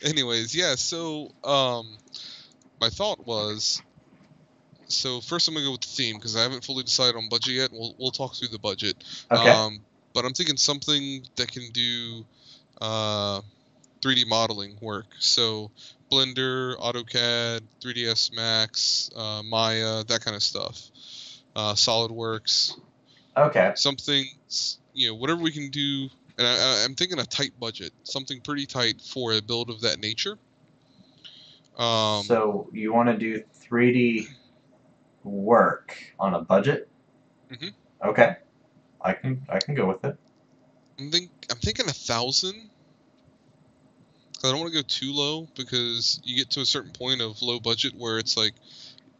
Anyways, yeah, so my thought was, so first I'm going to go with the theme, because I haven't fully decided on budget yet. We'll talk through the budget. Okay. But I'm thinking something that can do 3D modeling work. So Blender, AutoCAD, 3ds Max, Maya, that kind of stuff. SolidWorks. Okay. Something, whatever we can do. And I'm thinking a tight budget, something pretty tight for a build of that nature. So you want to do 3D work on a budget? Mm-hmm. Okay. I can go with it. I'm thinking 1,000. I don't want to go too low, because you get to a certain point of low budget where it's like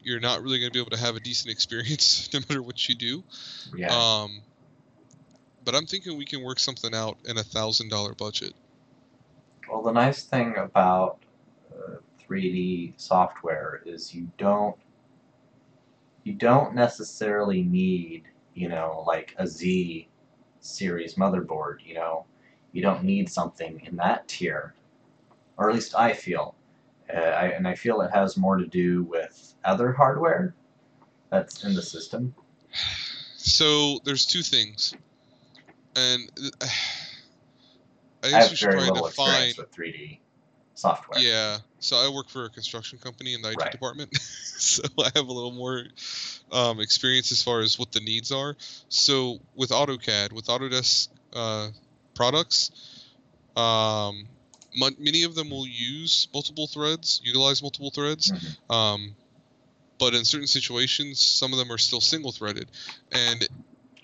you're not really going to be able to have a decent experience no matter what you do. Yeah. But I'm thinking we can work something out in $1,000 budget. Well, the nice thing about 3D software is you don't necessarily need like a Z series motherboard. You don't need something in that tier, or at least I feel. And I feel it has more to do with other hardware that's in the system. So there's two things, and I have very little experience with 3D software. Yeah, so I work for a construction company in the IT department, so I have a little more experience as far as what the needs are. So with AutoCAD, with Autodesk products, many of them will utilize multiple threads. Mm-hmm. But in certain situations, some of them are still single-threaded, and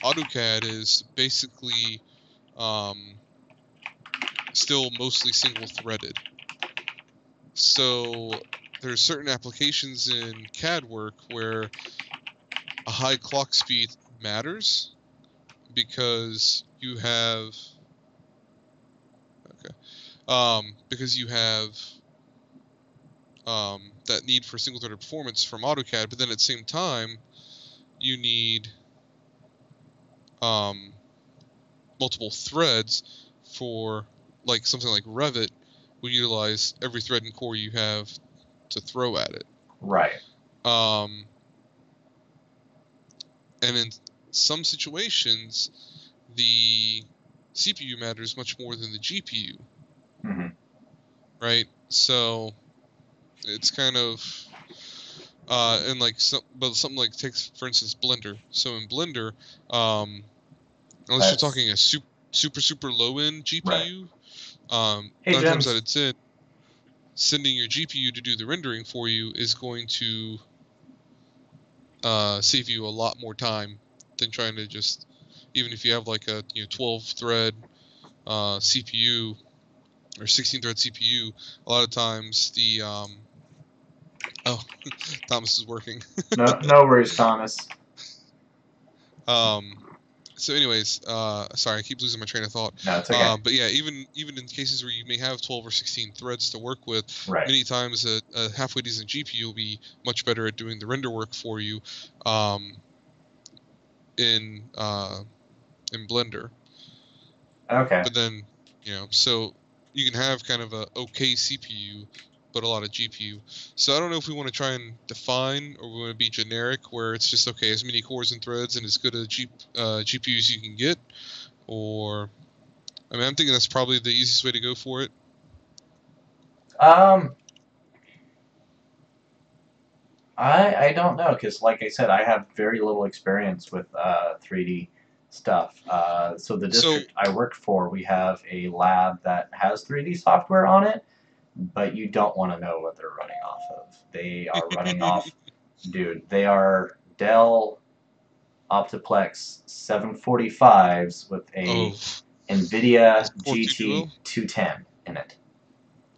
AutoCAD is basically still mostly single-threaded. So there's certain applications in CAD work where a high clock speed matters, because you have that need for single-threaded performance from AutoCAD, but then at the same time you need multiple threads for like something like Revit will utilize every thread and core you have to throw at it. Right. And in some situations, the CPU matters much more than the GPU. Mm-hmm. Right? So it's kind of and like something like takes, for instance, Blender. So in Blender, unless you're talking a super low end GPU, nine times out of 10, sending your GPU to do the rendering for you is going to save you a lot more time than trying to just, even if you have like a 12 thread CPU or 16 thread CPU, a lot of times the Thomas is working. No worries, Thomas. So anyways, sorry, I keep losing my train of thought. No, it's okay. But yeah, even in cases where you may have 12 or 16 threads to work with, many times a halfway decent GPU will be much better at doing the render work for you. In in Blender. Okay. But then, so you can have kind of a okay CPU, but a lot of GPU. So I don't know if we want to try and define, or we want to be generic, where it's just okay, as many cores and threads and as good a GPU as you can get, or I'm thinking that's probably the easiest way to go for it. I don't know, because like I said, I have very little experience with 3D stuff. So the district I work for, we have a lab that has 3D software on it, but you don't want to know what they're running off of. They are running off, dude, they are Dell Optiplex 745s with a NVIDIA GT210 in it.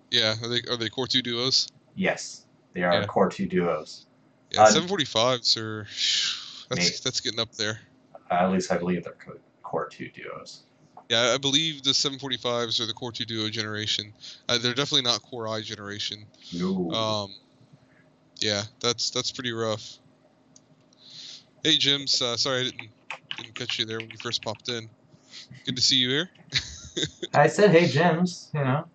Yeah, are they Core 2 Duos? Yes, they are Core 2 Duos. Yeah, 745s are that's getting up there. At least I believe they're Core 2 Duos. Yeah, I believe the 745s are the Core 2 Duo generation. They're definitely not Core I generation. No. Yeah, that's pretty rough. Hey, Jims. Sorry I didn't catch you there when you first popped in. Good to see you here. I said, hey, Jims, you know.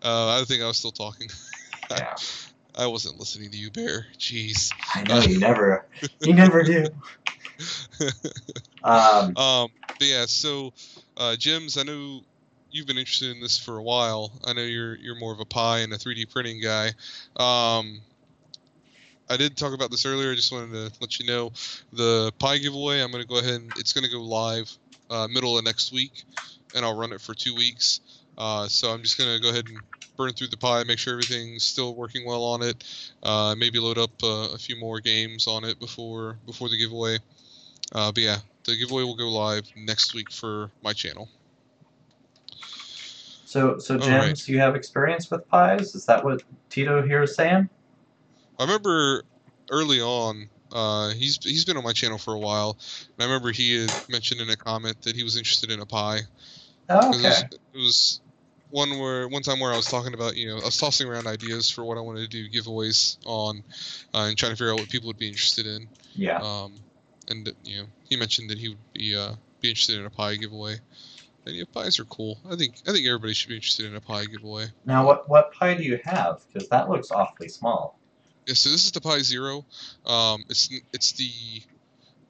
I think I was still talking. Yeah. I wasn't listening to you, Bear. Jeez. I know you never do. But yeah, so Jims, I know you've been interested in this for a while. I know you're more of a Pi and a 3D printing guy. I did talk about this earlier. I just wanted to let you know the Pi giveaway. I'm going to go ahead and it's going to go live middle of next week, and I'll run it for 2 weeks. So I'm just going to go ahead and burn through the Pi, make sure everything's still working well on it. Maybe load up a few more games on it before the giveaway. But yeah, the giveaway will go live next week for my channel. So James, you have experience with Pis? Is that what Tito here is saying? I remember early on, he's been on my channel for a while, and I remember he had mentioned in a comment that he was interested in a Pi. Oh, okay. It was one time where I was talking about, I was tossing around ideas for what I wanted to do giveaways on, and trying to figure out what people would be interested in. Yeah. And he mentioned that he would be interested in a Pi giveaway. And yeah, Pis are cool. I think everybody should be interested in a Pi giveaway. Now, what Pi do you have? Because that looks awfully small. Yeah, so this is the Pi Zero. It's the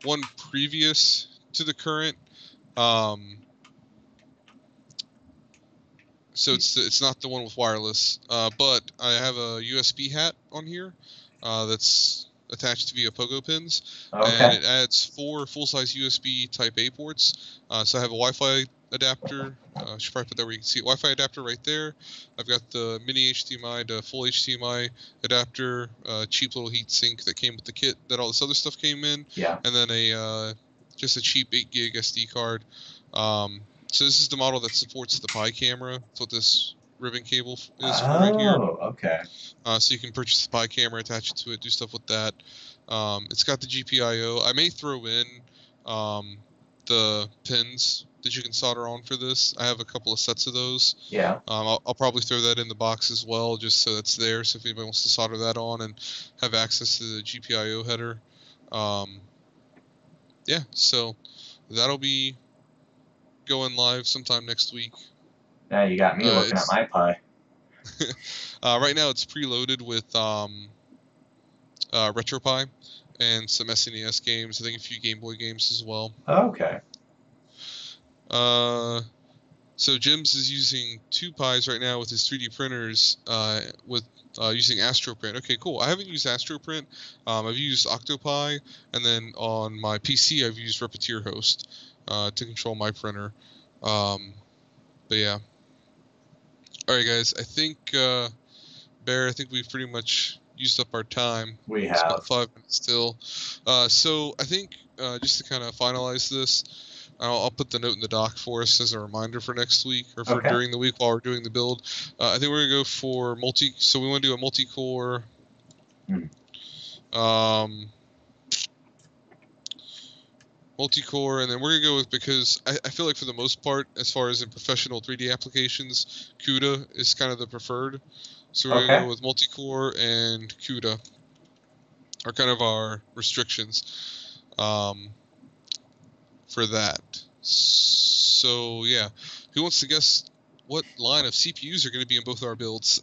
one previous to the current. So it's not the one with wireless. But I have a USB hat on here that's attached via pogo pins, and it adds 4 full-size USB Type A ports. So I have a Wi-Fi adapter. I should probably put that where you can see it. Wi-Fi adapter right there. I've got the mini HDMI to full HDMI adapter, cheap little heat sink that came with the kit that all this other stuff came in. Yeah. And then just a cheap 8 gig SD card. So this is the model that supports the Pi camera. That's what this ribbon cable is for right here. Oh, okay. So you can purchase the Pi camera, attach it to it, do stuff with that. It's got the GPIO. I may throw in the pins that you can solder on for this. I have a couple of sets of those. Yeah. I'll probably throw that in the box as well, just so it's there. So if anybody wants to solder that on and have access to the GPIO header, yeah. So that'll be going live sometime next week. Yeah, you got me looking at my Pi. Right now it's preloaded with RetroPie and some SNES games. I think a few Game Boy games as well. Okay. So Jims is using 2 Pis right now with his 3D printers with using AstroPrint. Okay, cool. I haven't used AstroPrint. I've used Octopi, and then on my PC I've used Repetier Host to control my printer. But yeah. All right, guys. I think Bear, I think we've pretty much used up our time. We have. It's about 5 minutes still. So I think just to kind of finalize this, I'll put the note in the doc for us as a reminder for next week or for during the week while we're doing the build. I think we're gonna go for so we want to do a multi-core. Multi-core, and then we're gonna go with, because I feel like for the most part, as far as in professional 3D applications, CUDA is kind of the preferred. So we're gonna go with multi-core, and CUDA are kind of our restrictions for that. So yeah, who wants to guess what line of CPUs are going to be in both our builds?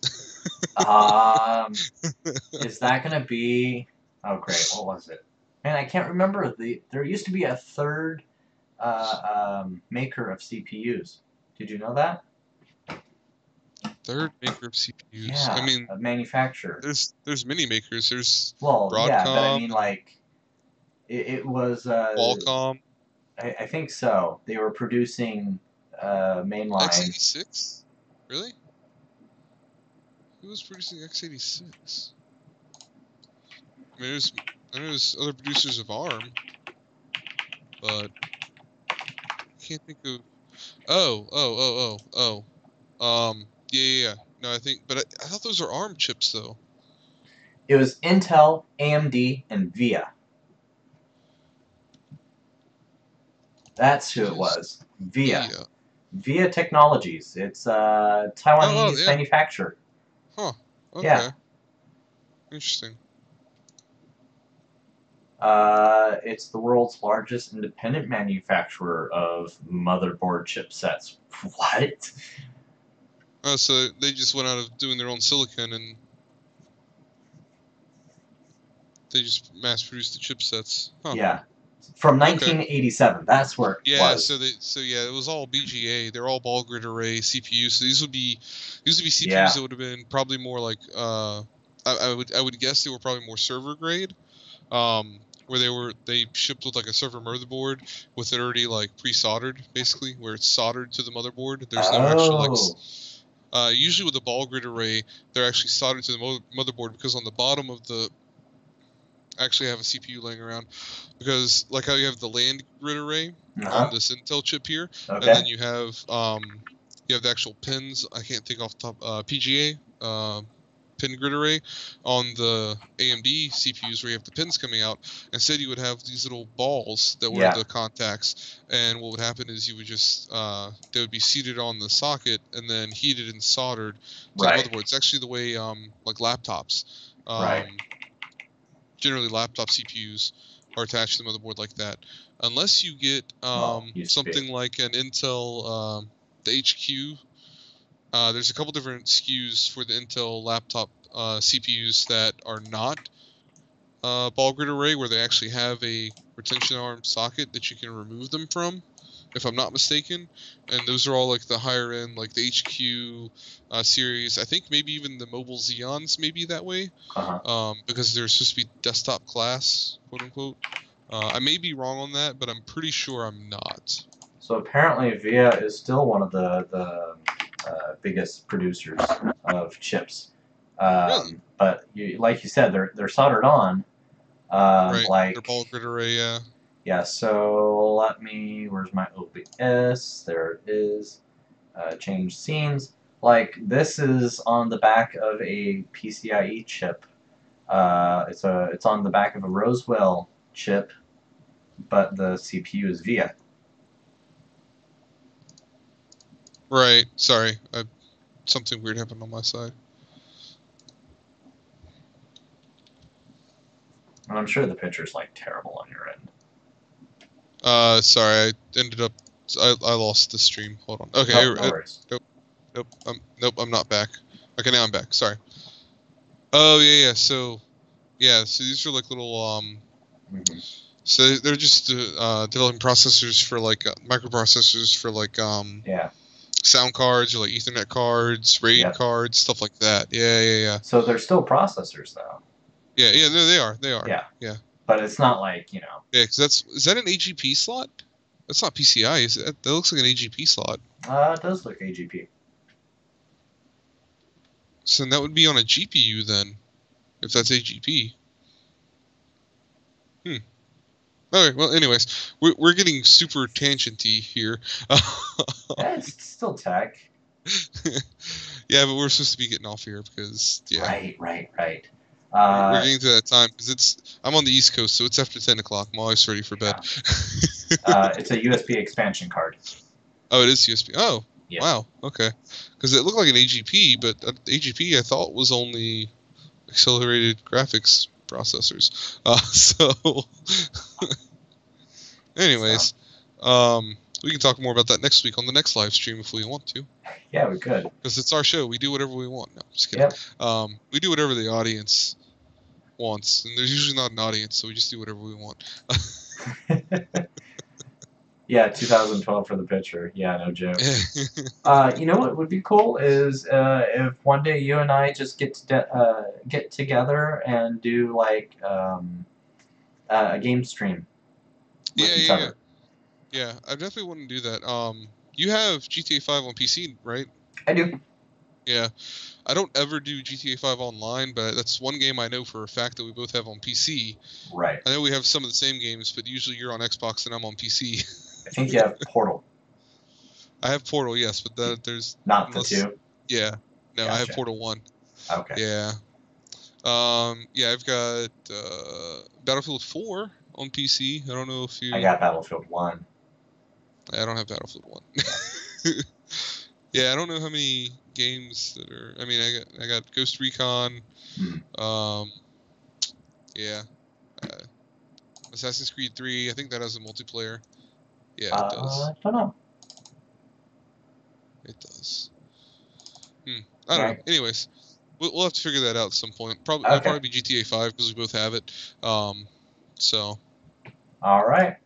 Is that gonna be? Oh, great. What was it? Man, I can't remember. There used to be a third maker of CPUs. Did you know that? Third maker of CPUs. Yeah, I mean, a manufacturer. there's many makers. There's Well, yeah, but I Broadcom, mean, like, it was. Qualcomm. I think so. They were producing mainline. x86? Really? Who was producing x86? I mean, I know there's other producers of ARM, but I can't think of. Yeah. No, I think, but I thought those are ARM chips though. It was Intel, AMD, and VIA. That's who it was. VIA. VIA Technologies. It's a Taiwanese manufacturer. Huh. Okay. Yeah. Interesting. It's the world's largest independent manufacturer of motherboard chipsets. What? Oh, so they just went out of doing their own silicon and they just mass-produced the chipsets. Huh. Yeah. From 1987. Okay. That's where it was. So it was all BGA. They're all ball grid array CPUs. So these would be CPUs that would have been probably more like I would guess they were probably more server grade. Where they shipped with like a server motherboard with it already like pre-soldered, basically, where it's soldered to the motherboard. There's no actual like. Usually with a ball grid array, they're actually soldered to the motherboard because on the bottom of the. Actually, I have a CPU laying around because like how you have the land grid array on this Intel chip here, and then you have the actual pins. I can't think off the top. PGA. Pin grid array on the AMD CPUs where you have the pins coming out. Instead, you would have these little balls that were the contacts, and what would happen is you would just they would be seated on the socket and then heated and soldered to the motherboard. It's actually the way like laptops, generally laptop CPUs are attached to the motherboard like that, unless you get something like an Intel the HQ. There's a couple different SKUs for the Intel laptop CPUs that are not ball grid array, where they actually have a retention arm socket that you can remove them from, if I'm not mistaken. And those are all like the higher end, like the HQ series. I think maybe even the mobile Xeons may be that way, because they're supposed to be desktop class, quote unquote. I may be wrong on that, but I'm pretty sure I'm not. So apparently VIA is still one of the biggest producers of chips, Really? but like you said, they're soldered on. Like they're ball grid array, yeah. So where's my OBS? There it is. Change scenes. Like this is on the back of a PCIe chip. It's on the back of a Roswell chip, but the CPU is VIA. Right. Sorry. Something weird happened on my side. And I'm sure the picture's like terrible on your end. Sorry. I lost the stream. Hold on. Okay. No worries. Nope. I'm not back. Okay, now I'm back. Sorry. Oh yeah. So these are like little So they're just developing processors for like microprocessors for like sound cards or like Ethernet cards, RAID cards, stuff like that. Yeah. So they're still processors though. Yeah. No, they are. Yeah. But it's not like, you know. Yeah, because is that an AGP slot? That's not PCI. That looks like an AGP slot. It does look AGP. So that would be on a GPU then, if that's AGP. Okay, well, anyways, we're getting super tangenty here. Yeah, it's still tech. Yeah, but we're supposed to be getting off here because Right. We're getting to that time because I'm on the East Coast, so it's after 10 o'clock. I'm always ready for bed. It's a USB expansion card. Oh, it is USB. Oh, yeah. Wow. Okay, because it looked like an AGP, but AGP I thought was only accelerated graphics processors. So anyways, We can talk more about that next week on the next live stream if we want to. Yeah, we could. Because it's our show. We do whatever we want. No, just kidding. Yep. We do whatever the audience wants. And there's usually not an audience, so we just do whatever we want. Yeah, 2012 for the picture. Yeah, no joke. You know what would be cool is if one day you and I just get together and do like a game stream. Yeah. I definitely want to do that. You have GTA 5 on PC, right? I do. Yeah. I don't ever do GTA 5 online, but that's one game I know for a fact that we both have on PC. Right. I know we have some of the same games, but usually you're on Xbox and I'm on PC. I think you have Portal. I have Portal, yes, but there's... Not the 2? Yeah. No, Gotcha. I have Portal 1. Okay. Yeah. Yeah, I've got Battlefield 4 on PC. I don't know if you... I got Battlefield 1. I don't have Battlefield 1. Yeah, I don't know how many games that are... I mean, I got Ghost Recon. Yeah. Assassin's Creed 3. I think that has a multiplayer. Yeah, it does. I don't know. It does. I don't know. Anyways, we'll have to figure that out at some point. It'll probably be GTA 5 because we both have it. So. All right.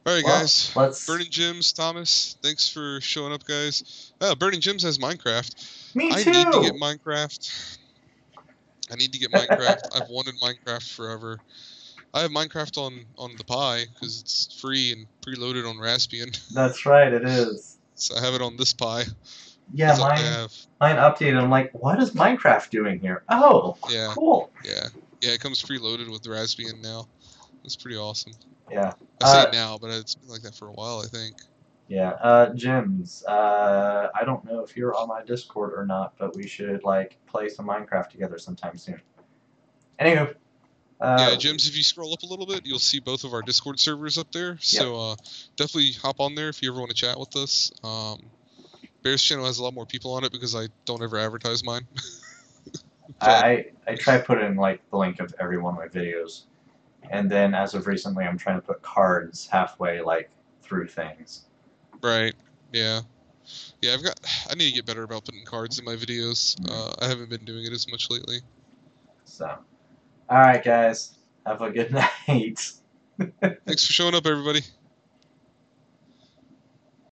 All right, guys. Let's... Burning Gems, Thomas. Thanks for showing up, guys. Burning Gems has Minecraft. Me too. I need to get Minecraft. I've wanted Minecraft forever. I have Minecraft on the Pi because it's free and preloaded on Raspbian. That's right, it is. So I have it on this Pi. Yeah, mine updated. I'm like, what is Minecraft doing here? Oh, yeah, cool. Yeah, it comes preloaded with the Raspbian now. It's pretty awesome. Yeah. I say now, but it's been like that for a while, I think. Yeah. Jims, I don't know if you're on my Discord or not, but we should like play some Minecraft together sometime soon. Anywho. Yeah, Jims, if you scroll up a little bit, you'll see both of our Discord servers up there. So definitely hop on there if you ever want to chat with us. Bear's channel has a lot more people on it because I don't ever advertise mine. I try to put in like the link of every one of my videos, and then as of recently, I'm trying to put cards halfway like through things. Right. Yeah. Yeah. I need to get better about putting cards in my videos. I haven't been doing it as much lately. So. All right, guys. Have a good night. Thanks for showing up, everybody.